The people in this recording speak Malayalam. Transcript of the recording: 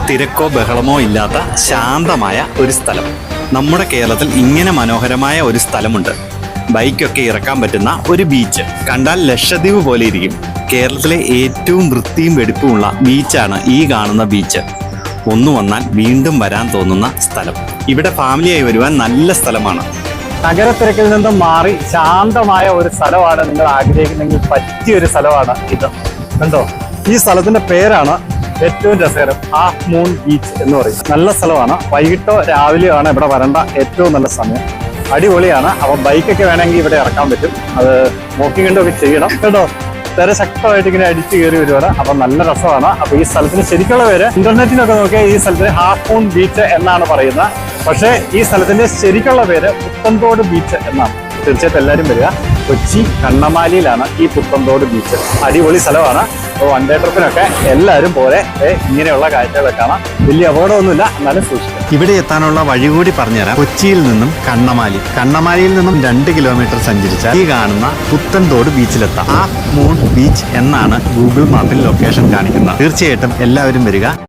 തിരക്കോ ബഹളമോ ഇല്ലാത്ത ശാന്തമായ ഒരു സ്ഥലം. നമ്മുടെ കേരളത്തിൽ ഇങ്ങനെ മനോഹരമായ ഒരു സ്ഥലമുണ്ട്. ബൈക്കൊക്കെ ഇറക്കാൻ പറ്റുന്ന ഒരു ബീച്ച്. കണ്ടാൽ ലക്ഷദ്വീപ് പോലെ ഇരിക്കും. കേരളത്തിലെ ഏറ്റവും വൃത്തിയും വെടിപ്പുമുള്ള ബീച്ചാണ് ഈ കാണുന്ന ബീച്ച്. ഒന്നു വന്നാൽ വീണ്ടും വരാൻ തോന്നുന്ന സ്ഥലം. ഇവിടെ ഫാമിലിയായി വരുവാൻ നല്ല സ്ഥലമാണ്. നഗരത്തിരക്കിൽ നിന്നും മാറി ശാന്തമായ ഒരു സ്ഥലമാണ് നിങ്ങൾ ആഗ്രഹിക്കുന്നെങ്കിൽ പറ്റിയൊരു സ്ഥലമാണ് ഇത്. കണ്ടോ, ഈ സ്ഥലത്തിന്റെ പേരാണ് ഏറ്റവും രസകരം ഹാഫ് മൂൺ ബീച്ച് എന്ന് പറയും. നല്ല സ്ഥലമാണ്. വൈകിട്ടോ രാവിലെയോ ആണ് ഇവിടെ വരേണ്ട ഏറ്റവും നല്ല സമയം. അടിപൊളിയാണ്. അപ്പം ബൈക്കൊക്കെ വേണമെങ്കിൽ ഇവിടെ ഇറക്കാൻ പറ്റും. അത് നോക്കി കണ്ടൊക്കെ ചെയ്യണം കേട്ടോ. തിര ശക്തമായിട്ട് ഇങ്ങനെ അടിച്ചു കയറി വരുവാണ്. അപ്പം നല്ല രസമാണ്. അപ്പൊ ഈ സ്ഥലത്തിന് ശരിക്കുള്ള പേര് ഇന്റർനെറ്റിനൊക്കെ നോക്കിയാൽ ഈ സ്ഥലത്തിന് ഹാഫ് മൂൺ ബീച്ച് എന്നാണ് പറയുന്നത്. പക്ഷേ ഈ സ്ഥലത്തിന്റെ ശരിക്കുള്ള പേര് പുത്തൻതോട് ബീച്ച് എന്നാണ്. തീർച്ചയായിട്ടും എല്ലാവരും വരിക. കൊച്ചി കണ്ണമാലിയിലാണ് ഈ പുത്തൻതോട് ബീച്ച്. അടിപൊളി സ്ഥലമാണ്. അപ്പോൾ വൺ ഡേ ട്രിപ്പിനൊക്കെ എല്ലാവരും പോലെ ഇങ്ങനെയുള്ള കാഴ്ചകളൊക്കെ കാണാം. വലിയ അപകടമൊന്നുമില്ല, എന്നാലും സൂക്ഷിക്കാം. ഇവിടെ എത്താനുള്ള വഴി കൂടി പറഞ്ഞുതരാം. കൊച്ചിയിൽ നിന്നും കണ്ണമാലിയിൽ നിന്നും 2 കിലോമീറ്റർ സഞ്ചരിച്ചാൽ ഈ കാണുന്ന പുത്തൻതോട് ബീച്ചിലെത്താം. ഹാഫ് മൂൺ ബീച്ച് എന്നാണ് ഗൂഗിൾ മാപ്പിൽ ലൊക്കേഷൻ കാണിക്കുന്നത്. തീർച്ചയായിട്ടും എല്ലാവരും വരിക.